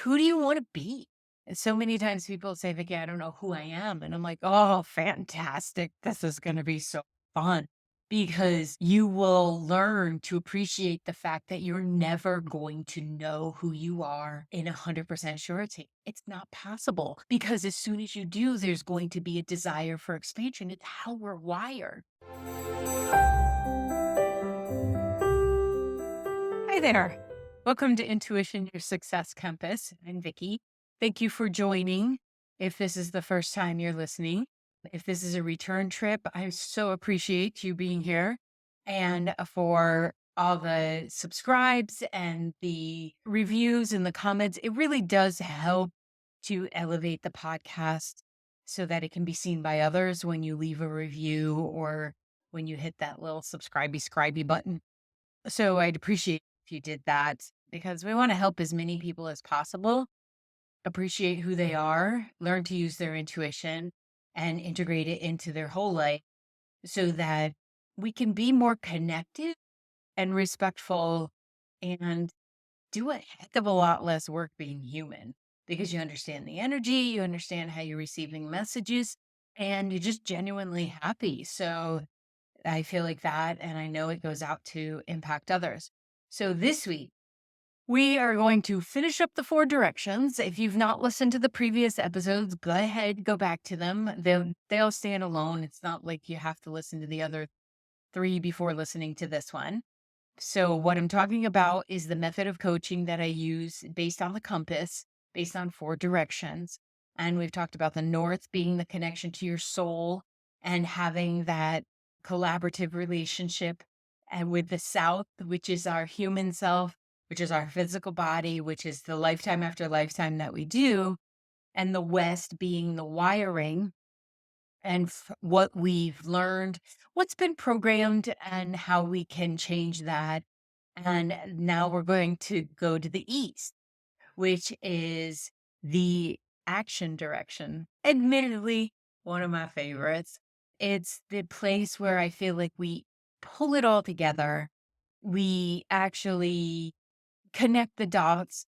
who do you want to be? And so many times people say, Vicky, I don't know who I am. And I'm like, oh, fantastic. This is going to be so fun because you will learn to appreciate the fact that you're never going to know who you are in 100% surety. It's not possible because as soon as you do, there's going to be a desire for expansion. It's how we're wired. Hi there. Welcome to Intuition, your success compass. I'm Vicky. Thank you for joining. If this is the first time you're listening, if this is a return trip, I so appreciate you being here and for all the subscribes and the reviews and the comments. It really does help to elevate the podcast so that it can be seen by others when you leave a review or when you hit that little subscribey button. So I'd appreciate if you did that because we want to help as many people as possible appreciate who they are, learn to use their intuition, and integrate it into their whole life so that we can be more connected and respectful and do a heck of a lot less work being human because you understand the energy, you understand how you're receiving messages, and you're just genuinely happy. So I feel like that, and I know it goes out to impact others. So this week, we are going to finish up the four directions. If you've not listened to the previous episodes, go ahead, go back to them. They'll stand alone. It's not like you have to listen to the other three before listening to this one. So what I'm talking about is the method of coaching that I use based on the compass, based on four directions. And we've talked about the north being the connection to your soul and having that collaborative relationship, and with the south, which is our human self, which is our physical body, which is the lifetime after lifetime that we do, and the west being the wiring and what we've learned, what's been programmed, and how we can change that. And now we're going to go to the east, which is the action direction. Admittedly, one of my favorites. It's the place where I feel like we pull it all together. We actually connect the dots,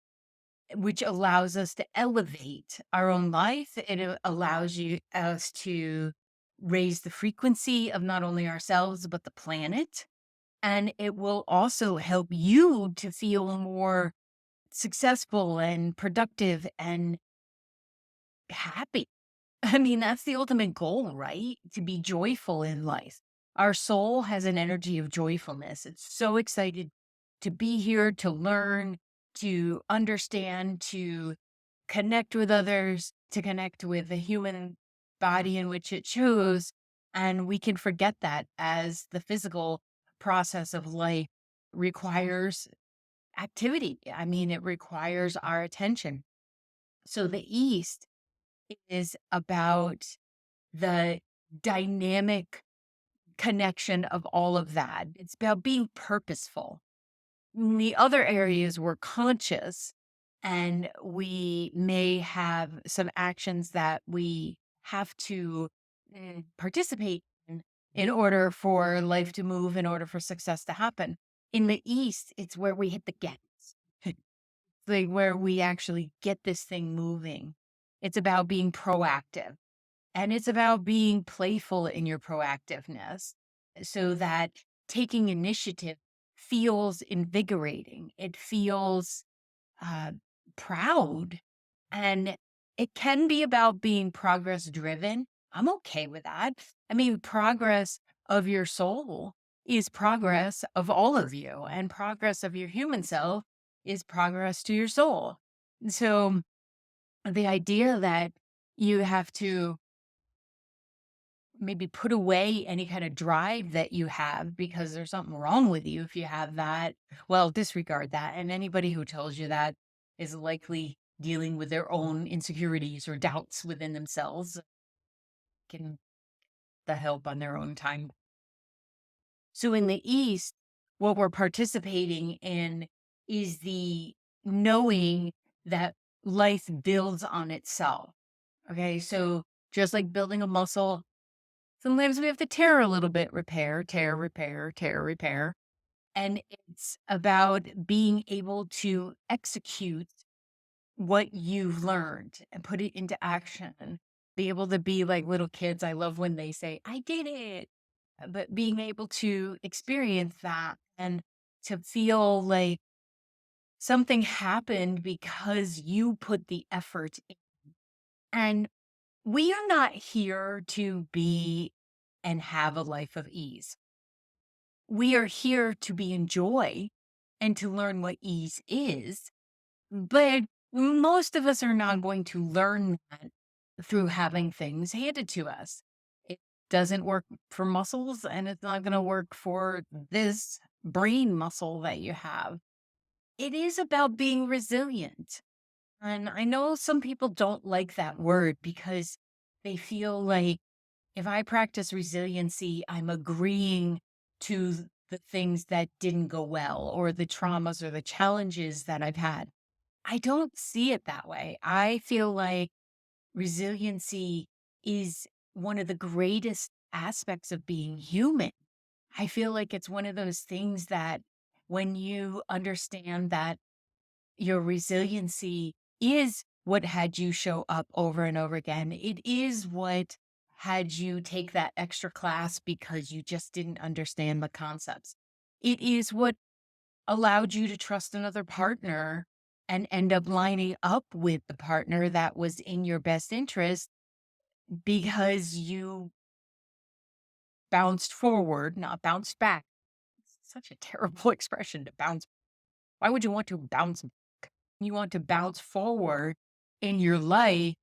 which allows us to elevate our own life. It allows us to raise the frequency of not only ourselves, but the planet. And it will also help you to feel more successful and productive and happy. I mean, that's the ultimate goal, right? To be joyful in life. Our soul has an energy of joyfulness. It's so excited to be here, to learn, to understand, to connect with others, to connect with the human body in which it chose. And we can forget that as the physical process of life requires activity. I mean, it requires our attention. So the East is about the dynamic connection of all of that. It's about being purposeful. In the other areas, we're conscious and we may have some actions that we have to participate in order for life to move, in order for success to happen. In the East, it's where we hit the gas. Like where we actually get this thing moving. It's about being proactive and it's about being playful in your proactiveness so that taking initiative feels invigorating. It feels uh, proud. And it can be about being progress driven. I'm okay with that. I mean, progress of your soul is progress of all of you, and progress of your human self is progress to your soul. So the idea that you have to maybe put away any kind of drive that you have because there's something wrong with you if you have that, well, disregard that. And anybody who tells you that is likely dealing with their own insecurities or doubts within themselves. Getting the help on their own time. So in the East, what we're participating in is the knowing that life builds on itself. Okay. So just like building a muscle, sometimes we have to tear a little bit, repair, tear, repair, tear, repair. And it's about being able to execute what you've learned and put it into action. Be able to be like little kids. I love when they say, I did it. But being able to experience that and to feel like something happened because you put the effort in. And we are not here to be and have a life of ease. We are here to be in joy and to learn what ease is. But most of us are not going to learn that through having things handed to us. It doesn't work for muscles and it's not going to work for this brain muscle that you have. It is about being resilient. And I know some people don't like that word because they feel like if I practice resiliency, I'm agreeing to the things that didn't go well or the traumas or the challenges that I've had. I don't see it that way. I feel like resiliency is one of the greatest aspects of being human. I feel like it's one of those things that when you understand that your resiliency is what had you show up over and over again, it is what had you take that extra class because you just didn't understand the concepts. It is what allowed you to trust another partner and end up lining up with the partner that was in your best interest because you bounced forward, not bounced back. It's such a terrible expression to bounce. Why would you want to bounce? You want to bounce forward in your life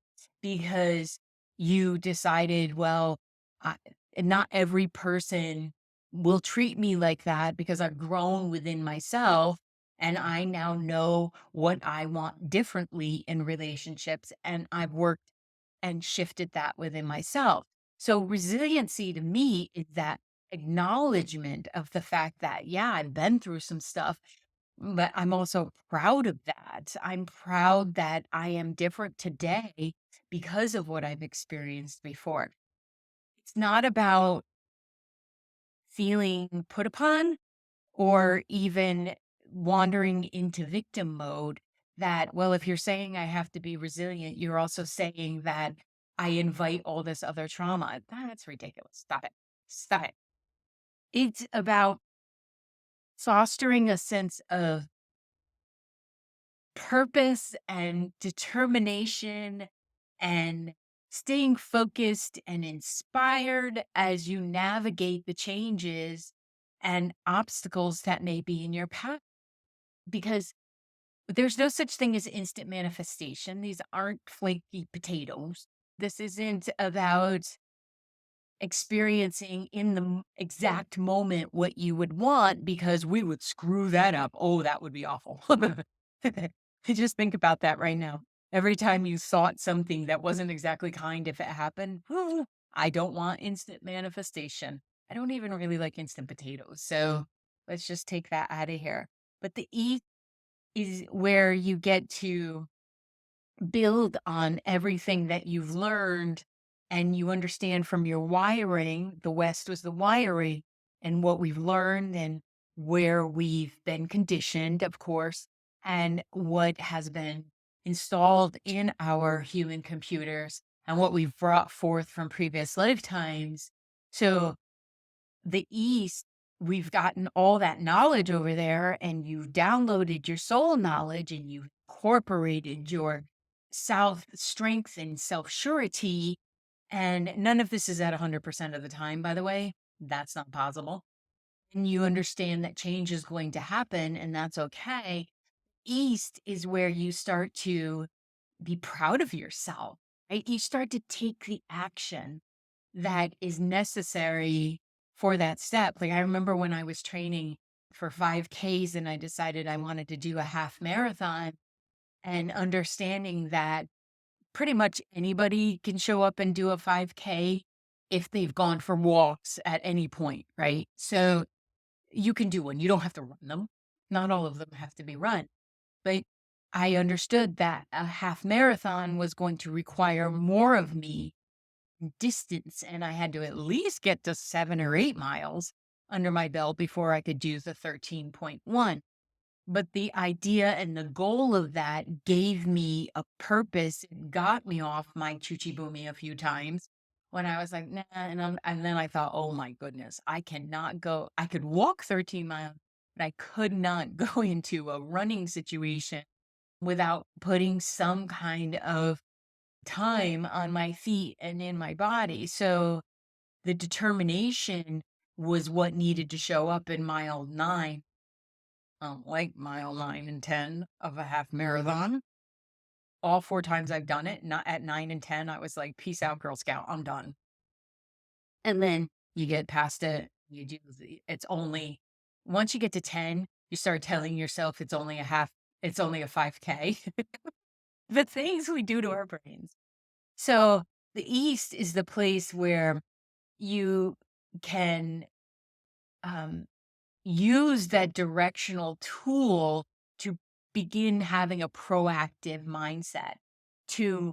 because you decided, well, I, not every person will treat me like that because I've grown within myself and I now know what I want differently in relationships. And I've worked and shifted that within myself. So, resiliency to me is that acknowledgement of the fact that, yeah, I've been through some stuff but I'm also proud of that. I'm proud that I am different today because of what I've experienced before. It's not about feeling put upon or even wandering into victim mode. That, well, if you're saying I have to be resilient, you're also saying that I invite all this other trauma. That's ridiculous. Stop it. Stop it. It's about fostering a sense of purpose and determination and staying focused and inspired as you navigate the changes and obstacles that may be in your path. Because there's no such thing as instant manifestation. These aren't flaky potatoes. This isn't about experiencing in the exact moment what you would want because we would screw that up. Oh, that would be awful. Just think about that right now. Every time you thought something that wasn't exactly kind, if it happened, I don't want instant manifestation. I don't even really like instant potatoes. So let's just take that out of here. But the E is where you get to build on everything that you've learned and you understand from your wiring. The West was the wiring and what we've learned and where we've been conditioned, of course, and what has been installed in our human computers and what we've brought forth from previous lifetimes. So the East, we've gotten all that knowledge over there, and you've downloaded your soul knowledge and you've incorporated your self strength and self surety. And none of this is at 100% of the time, by the way. That's not possible. And you understand that change is going to happen, and that's okay. East is where you start to be proud of yourself, right? You start to take the action that is necessary for that step. Like I remember when I was training for 5Ks and I decided I wanted to do a half marathon and understanding that pretty much anybody can show up and do a 5K if they've gone for walks at any point, right? So you can do one. You don't have to run them. Not all of them have to be run. But I understood that a half marathon was going to require more of me distance, and I had to at least get to 7 or 8 miles under my belt before I could do the 13.1. But the idea and the goal of that gave me a purpose. It got me off my choochie boomy a few times when I was like, nah. And then I thought, oh my goodness, I cannot go. I could walk 13 miles, but I could not go into a running situation without putting some kind of time on my feet and in my body. So the determination was what needed to show up in mile 9, like mile 9 and 10 of a half marathon. All 4 times I've done it, not at 9 and 10, I was like, "Peace out, Girl Scout, I'm done." And then you get past it, you do it's only once you get to 10, you start telling yourself it's only a 5K. The things we do to our brains. So, the East is the place where you can, um use that directional tool to begin having a proactive mindset to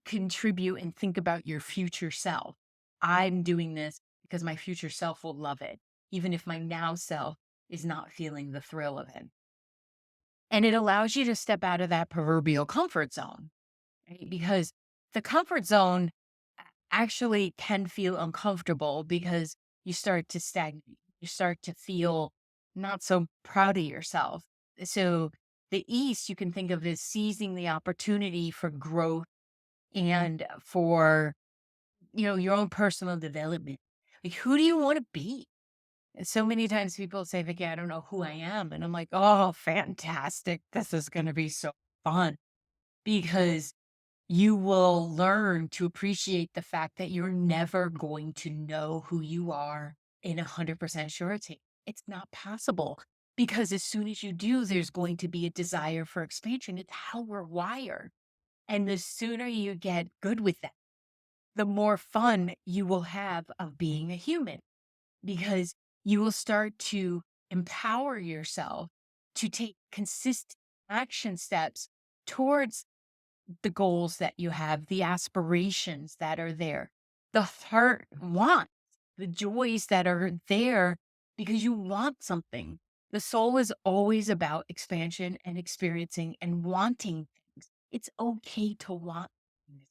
contribute and think about your future self. I'm doing this because my future self will love it, even if my now self is not feeling the thrill of it. And it allows you to step out of that proverbial comfort zone, right? Because the comfort zone actually can feel uncomfortable because you start to stagnate. You start to feel not so proud of yourself. So the East, you can think of as seizing the opportunity for growth and for, your own personal development. Like, who do you want to be? And so many times people say, Vicky, I don't know who I am. And I'm like, oh, fantastic. This is going to be so fun because you will learn to appreciate the fact that you're never going to know who you are in 100% surety. It's not possible because as soon as you do, there's going to be a desire for expansion. It's how we're wired. And the sooner you get good with that, the more fun you will have of being a human because you will start to empower yourself to take consistent action steps towards the goals that you have, the aspirations that are there, the heart wants, the joys that are there because you want something. The soul is always about expansion and experiencing and wanting things. It's okay to want things.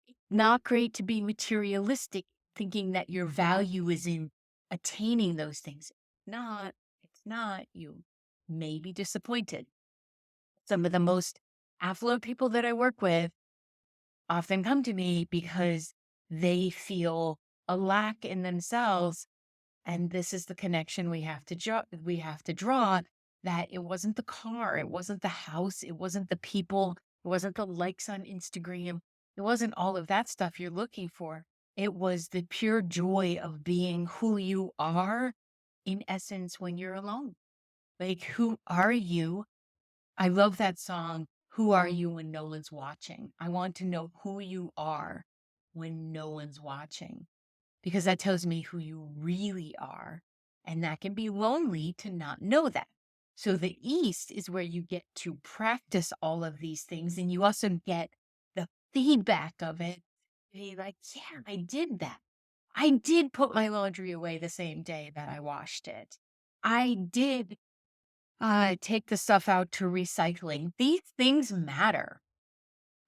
It's not great to be materialistic, thinking that your value is in attaining those things. Not, it's not. You may be disappointed. Some of the most affluent people that I work with often come to me because they feel a lack in themselves. And this is the connection we have to draw that it wasn't the car, it wasn't the house, it wasn't the people, it wasn't the likes on Instagram, it wasn't all of that stuff you're looking for. It was the pure joy of being who you are in essence when you're alone. Like, who are you? I love that song, "Who Are You When No One's Watching?" I want to know who you are when no one's watching, because that tells me who you really are. And that can be lonely to not know that. So the East is where you get to practice all of these things. And you also get the feedback of it. Be like, yeah, I did that. I did put my laundry away the same day that I washed it. I did take the stuff out to recycling. These things matter.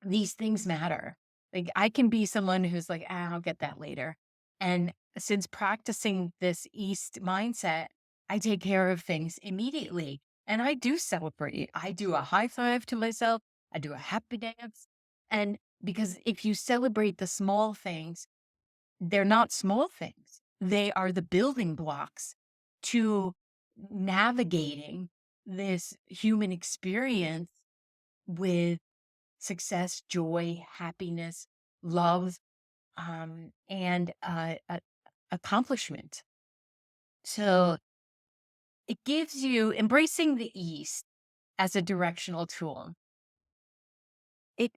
These things matter. Like, I can be someone who's like, I'll get that later. And since practicing this East mindset, I take care of things immediately. And I do celebrate. I do a high five to myself. I do a happy dance. And because if you celebrate the small things, they're not small things. They are the building blocks to navigating this human experience with success, joy, happiness, love, and accomplishment. So it gives you embracing the East as a directional tool. It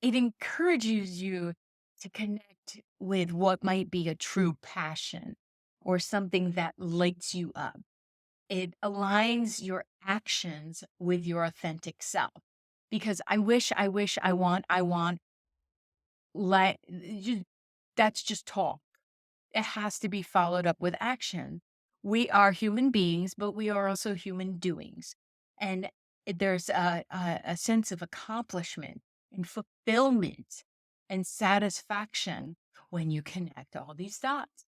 it encourages you to connect with what might be a true passion or something that lights you up. It aligns your actions with your authentic self. Because I want, like, that's just talk. It has to be followed up with action. We are human beings, but we are also human doings. And there's a sense of accomplishment and fulfillment and satisfaction when you connect all these dots.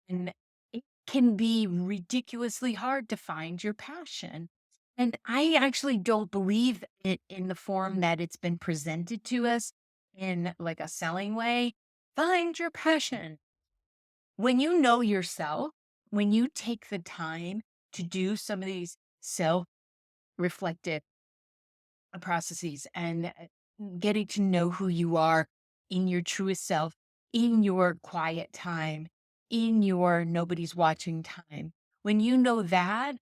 And it can be ridiculously hard to find your passion. And I actually don't believe it in the form that it's been presented to us in like a selling way. Find your passion. When you know yourself, when you take the time to do some of these self reflective processes and getting to know who you are in your truest self, in your quiet time, in your nobody's watching time. When you know that,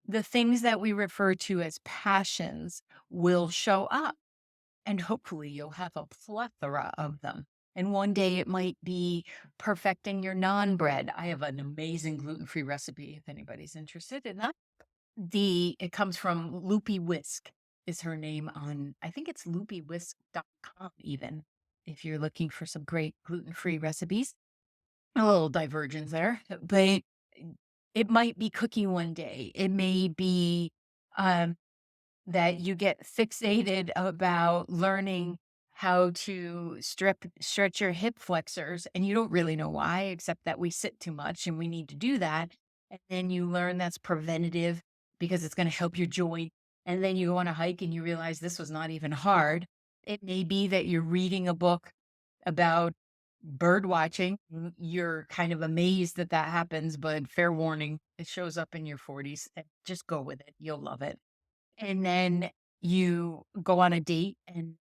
the things that we refer to as passions will show up, and hopefully you'll have a plethora of them. And one day it might be perfecting your non bread. I have an amazing gluten free recipe if anybody's interested in that. It comes from Loopy Whisk is her name on, I think it's loopywhisk.com even, if you're looking for some great gluten-free recipes. A little divergence there, but it might be cooking one day. It may be um that you get fixated about learning how to stretch your hip flexors and you don't really know why, except that we sit too much and we need to do that. And then you learn that's preventative because it's going to help your joint. And then you go on a hike and you realize this was not even hard. It may be that you're reading a book about bird watching. You're kind of amazed that that happens, but fair warning, it shows up in your 40s. Just go with it. You'll love it. And then you go on a date and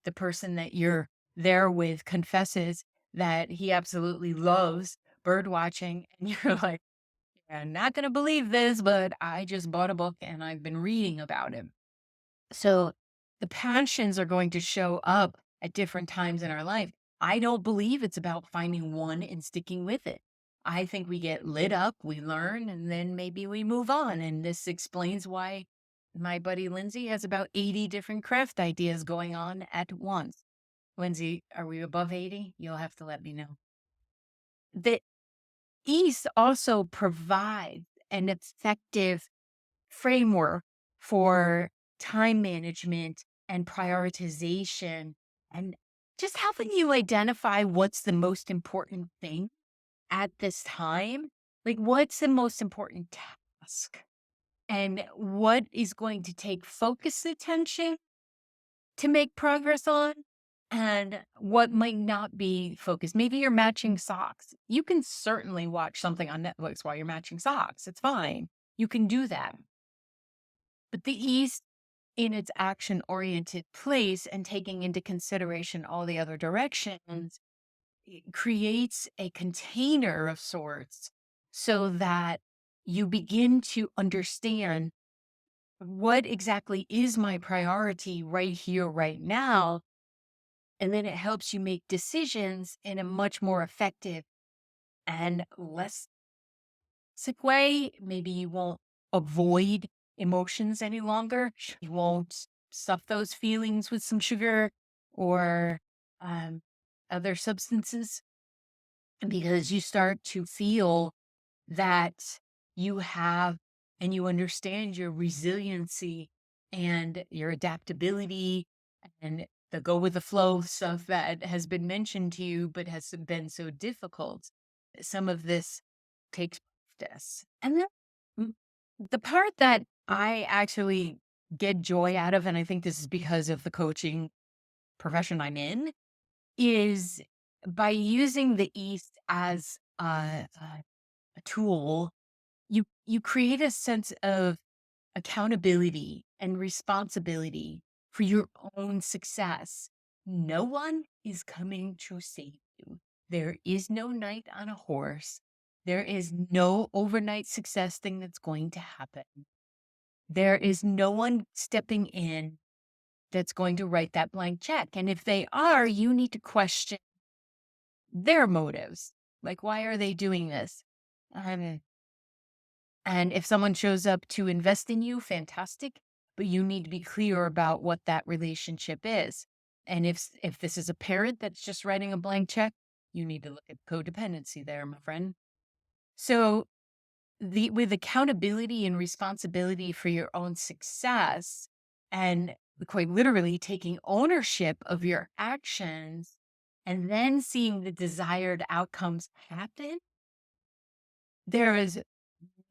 the person that you're there with confesses that he absolutely loves bird watching. And you're like, "I'm not going to believe this, but I just bought a book and I've been reading about it." So the passions are going to show up at different times in our life. I don't believe it's about finding one and sticking with it. I think we get lit up, we learn, and then maybe we move on. And this explains why my buddy Lindsay has about 80 different craft ideas going on at once. Lindsay, are we above 80? You'll have to let me know. The East also provides an effective framework for time management and prioritization and just helping you identify what's the most important thing at this time. Like, what's the most important task? And what is going to take focused attention to make progress on? And what might not be focused. Maybe you're matching socks. You can certainly watch something on Netflix while you're matching socks. It's fine. You can do that. But the East, in its action oriented place and taking into consideration all the other directions, it creates a container of sorts so that you begin to understand what exactly is my priority right here, right now. And then it helps you make decisions in a much more effective and less sick way. Maybe you won't avoid emotions any longer. You won't stuff those feelings with some sugar or um, other substances because you start to feel that you have and you understand your resiliency and your adaptability and the go with the flow stuff that has been mentioned to you but has been so difficult. Some of this takes practice. And then mm, the part that I actually get joy out of, and I think this is because of the coaching profession I'm in, is by using the East as a tool, you create a sense of accountability and responsibility for your own success. No one is coming to save you. There is no knight on a horse. There is no overnight success thing that's going to happen. There is no one stepping in that's going to write that blank check. And if they are, you need to question their motives. Like, why are they doing this? Um, And if someone shows up to invest in you, fantastic, but you need to be clear about what that relationship is. And if this is a parent that's just writing a blank check, you need to look at codependency there, my friend. So with accountability and responsibility for your own success, and quite literally taking ownership of your actions, and then seeing the desired outcomes happen, there is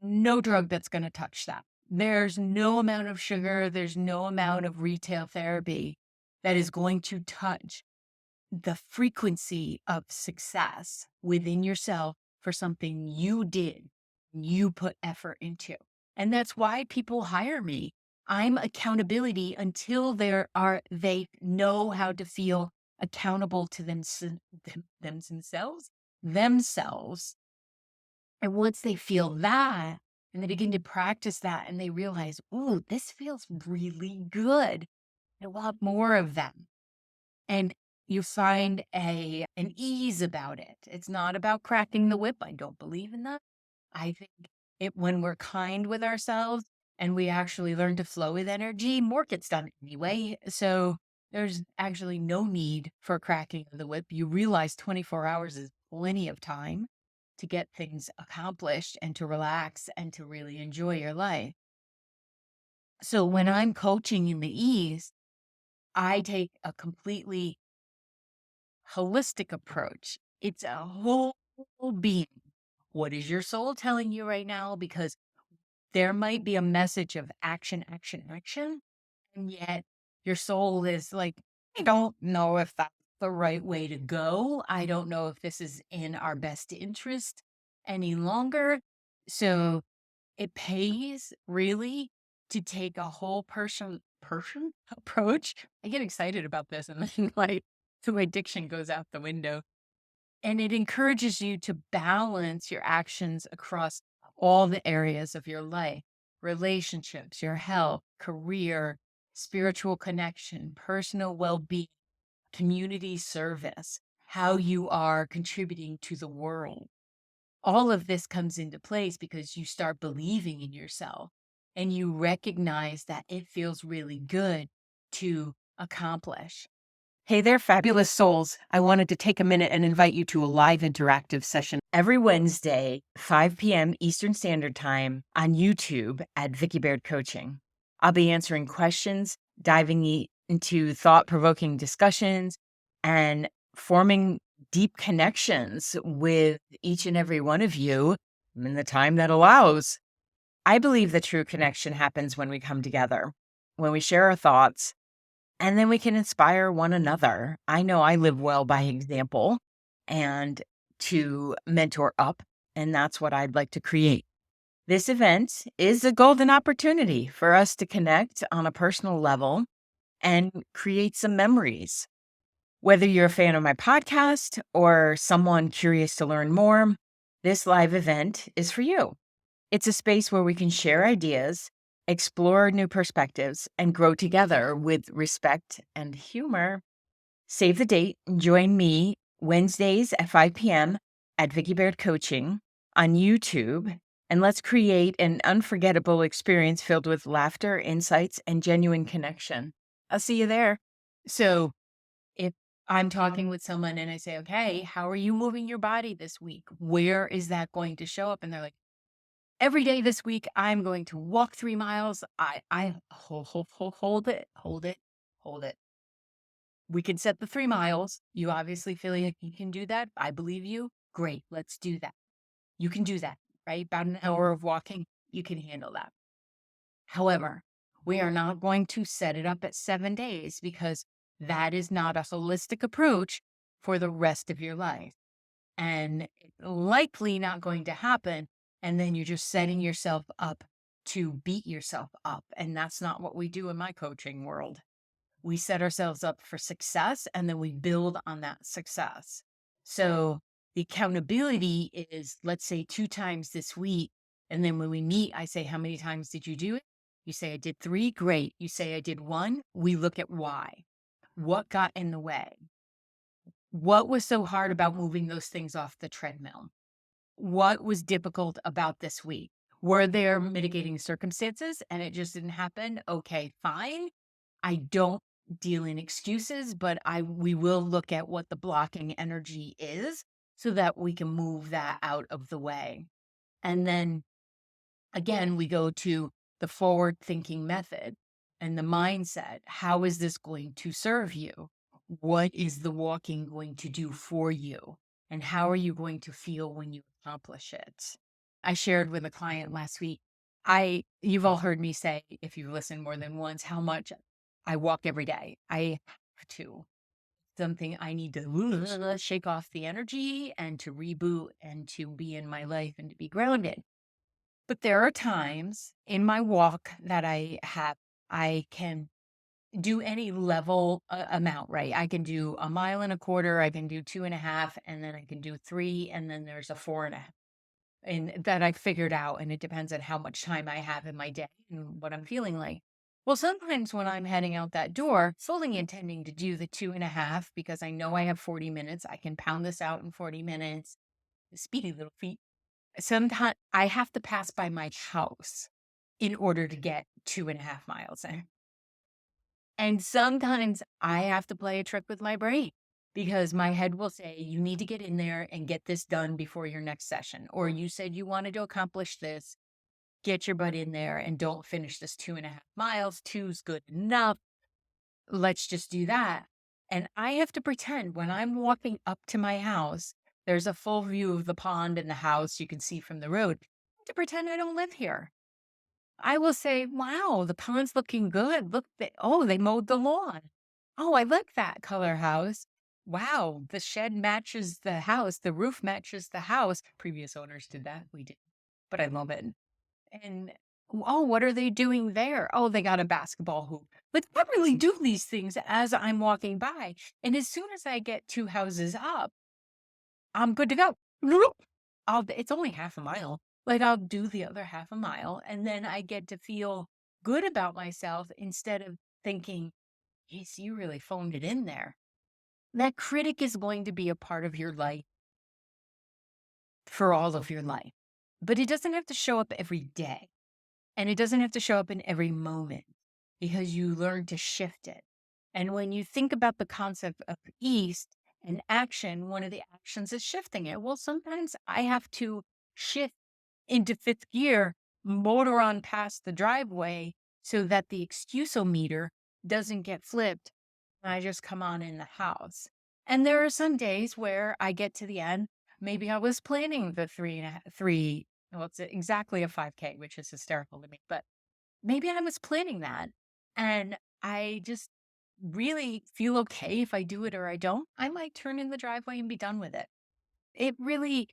no drug that's going to touch that. There's no amount of sugar, there's no amount of retail therapy that is going to touch the frequency of success within yourself for something you did, you put effort into. And that's why people hire me. I'm accountability until they know how to feel accountable to themselves. And once they feel that and they begin to practice that and they realize, ooh, this feels really good. I want more of them. And you find an ease about it. It's not about cracking the whip. I don't believe in that. I think when we're kind with ourselves and we actually learn to flow with energy, more gets done anyway. So there's actually no need for cracking the whip. You realize 24 hours is plenty of time to get things accomplished and to relax and to really enjoy your life. So when I'm coaching in the ease, I take a completely holistic approach. It's a whole being. What is your soul telling you right now? Because there might be a message of action, action, action. And yet your soul is like, I don't know if that's the right way to go. I don't know if this is in our best interest any longer. So it pays really to take a whole person approach. I get excited about this and then like so my diction goes out the window. And it encourages you to balance your actions across all the areas of your life, relationships, your health, career, spiritual connection, personal well-being, community service, how you are contributing to the world. All of this comes into place because you start believing in yourself and you recognize that it feels really good to accomplish. Hey there, fabulous souls. I wanted to take a minute and invite you to a live interactive session every Wednesday, 5 p.m. Eastern Standard Time on YouTube at Vicky Baird Coaching. I'll be answering questions, diving into thought-provoking discussions, and forming deep connections with each and every one of you in the time that allows. I believe the true connection happens when we come together, when we share our thoughts, and then we can inspire one another. I know I live well by example and to mentor up, and that's what I'd like to create. This event is a golden opportunity for us to connect on a personal level and create some memories. Whether you're a fan of my podcast or someone curious to learn more, this live event is for you. It's a space where we can share ideas, explore new perspectives, and grow together with respect and humor. Save the date and join me Wednesdays at 5 p.m. at Vicky Baird Coaching on YouTube, and let's create an unforgettable experience filled with laughter, insights, and genuine connection. I'll see you there. So if I'm talking with someone and I say, okay, how are you moving your body this week? Where is that going to show up? And they're like, every day this week, I'm going to walk 3 miles. I hold it, hold it, hold it. We can set the 3 miles. You obviously feel like you can do that. I believe you. Great. Let's do that. You can do that, right? About an hour of walking, you can handle that. However, we are not going to set it up at 7 days because that is not a holistic approach for the rest of your life. And it's likely not going to happen. And then you're just setting yourself up to beat yourself up. And that's not what we do in my coaching world. We set ourselves up for success and then we build on that success. So the accountability is, let's say, 2 times this week. And then when we meet, I say, how many times did you do it? You say, I did 3. Great. You say, I did 1. We look at why. What got in the way? What was so hard about moving those things off the treadmill? What was difficult about this week? Were there mitigating circumstances and it just didn't happen? Okay, fine. I don't deal in excuses, but we will look at what the blocking energy is so that we can move that out of the way. And then Again, we go to the forward thinking method and the mindset. How is this going to serve you? What is the walking going to do for you? And how are you going to feel when you accomplish it? I shared with a client last week. You've all heard me say, if you've listened more than once, how much I walk every day. I have to. Something I need to shake off the energy and to reboot and to be in my life and to be grounded. But there are times in my walk that I can do any level amount, right? I can do a mile and a quarter, I can do 2.5, and then I can do 3, and then there's a 4.5. And that I figured out, and it depends on how much time I have in my day and what I'm feeling like. Well, sometimes when I'm heading out that door, fully intending to do the 2.5 because I know I have 40 minutes, I can pound this out in 40 minutes, speedy little feet. Sometimes I have to pass by my house in order to get 2.5 miles in. And sometimes I have to play a trick with my brain because my head will say, you need to get in there and get this done before your next session. Or you said you wanted to accomplish this, get your butt in there and don't finish this 2.5 miles. Two's good enough. Let's just do that. And I have to pretend when I'm walking up to my house, there's a full view of the pond and the house you can see from the road. I have to pretend I don't live here. I will say, wow, the pond's looking good. Look, they mowed the lawn. Oh, I like that color house. Wow, the shed matches the house. The roof matches the house. Previous owners did that. We did, but I love it. And oh, what are they doing there? Oh, they got a basketball hoop. Like, I really do these things as I'm walking by. And as soon as I get 2 houses up, I'm good to go. It's only half a mile. Like, I'll do the other half a mile, and then I get to feel good about myself instead of thinking, yes, you really phoned it in there. That critic is going to be a part of your life for all of your life, but it doesn't have to show up every day. And it doesn't have to show up in every moment because you learn to shift it. And when you think about the concept of east and action, one of the actions is shifting it. Well, sometimes I have to shift into fifth gear, motor on past the driveway so that the excusometer doesn't get flipped. And I just come on in the house. And there are some days where I get to the end. Maybe I was planning the three. Well, it's exactly a 5K, which is hysterical to me, but maybe I was planning that. And I just really feel okay if I do it or I don't. I might turn in the driveway and be done with it. It really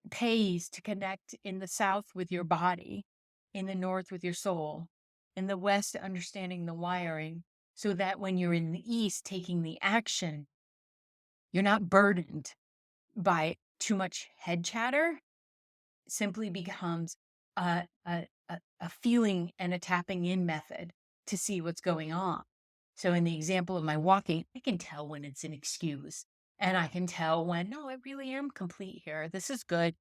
pays to connect in the south with your body, in the north with your soul, in the west understanding the wiring, so that when you're in the east taking the action, you're not burdened by too much head chatter. It simply becomes a feeling and a tapping in method to see what's going on. So in the example of my walking, I can tell when it's an excuse. And I can tell when, no, I really am complete here. This is good.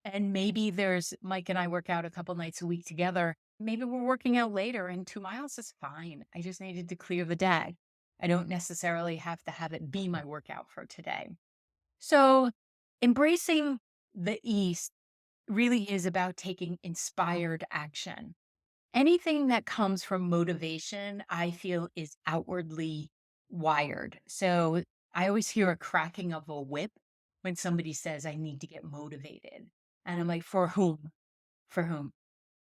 And maybe there's Mike and I work out a couple nights a week together. Maybe we're working out later and 2 miles is fine. I just needed to clear the day. I don't necessarily have to have it be my workout for today. So embracing the East really is about taking inspired action. Anything that comes from motivation, I feel is outwardly wired. So I always hear a cracking of a whip when somebody says, I need to get motivated. And I'm like, for whom? For whom?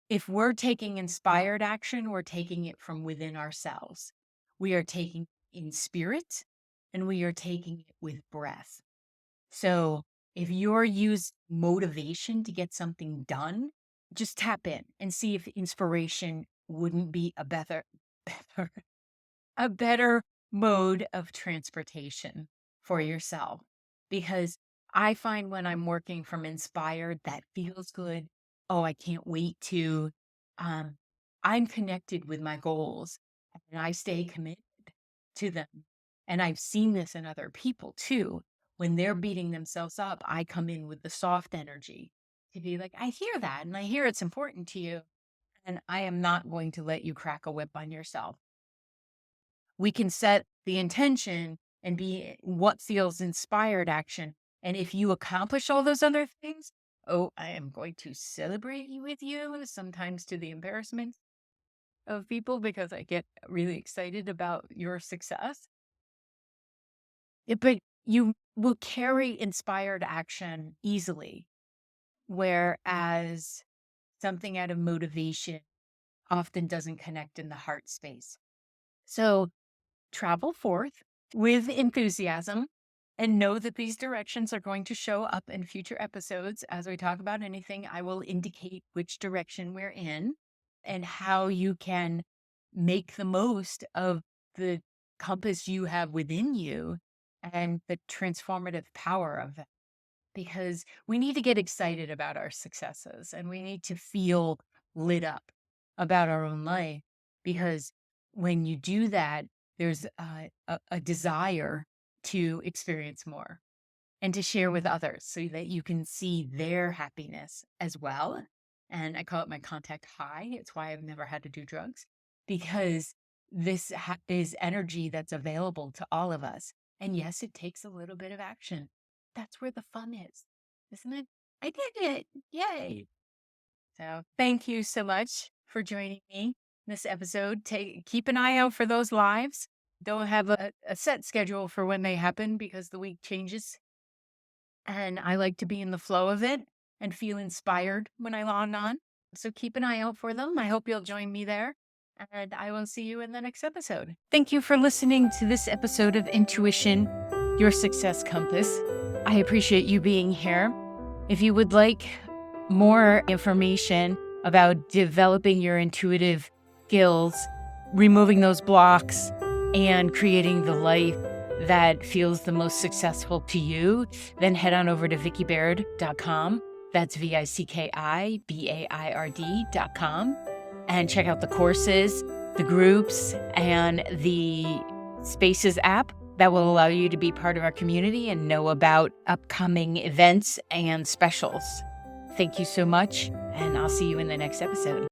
If we're taking inspired action, we're taking it from within ourselves. We are taking in spirit and we are taking it with breath. So if you're use motivation to get something done, just tap in and see if inspiration wouldn't be better, a better mode of transportation for yourself. Because I find when I'm working from inspired, that feels good. Oh, I can't wait to, um, I'm connected with my goals and I stay committed to them. And I've seen this in other people too. When they're beating themselves up, I come in with the soft energy to be like, I hear that and I hear it's important to you. And I am not going to let you crack a whip on yourself. We can set the intention and be what feels inspired action. And if you accomplish all those other things, Oh, I am going to celebrate you with you, sometimes to the embarrassment of people because I get really excited about your success. But you will carry inspired action easily, whereas something out of motivation often doesn't connect in the heart space. So travel forth with enthusiasm and know that these directions are going to show up in future episodes. As we talk about anything, I will indicate which direction we're in and how you can make the most of the compass you have within you and the transformative power of it. Because we need to get excited about our successes and we need to feel lit up about our own life. Because when you do that, there's a desire to experience more and to share with others so that you can see their happiness as well. And I call it my contact high. It's why I've never had to do drugs, because this is energy that's available to all of us. And yes, it takes a little bit of action. That's where the fun is, isn't it? I did it. Yay. So thank you so much for joining me in this episode. Keep an eye out for those lives. Don't have a set schedule for when they happen because the week changes. And I like to be in the flow of it and feel inspired when I log on. So keep an eye out for them. I hope you'll join me there. And I will see you in the next episode. Thank you for listening to this episode of Intuition, Your Success Compass. I appreciate you being here. If you would like more information about developing your intuitive skills, removing those blocks, and creating the life that feels the most successful to you, then head on over to vickybaird.com. That's VICKIBAIRD.com. And check out the courses, the groups, and the Spaces app that will allow you to be part of our community and know about upcoming events and specials. Thank you so much, and I'll see you in the next episode.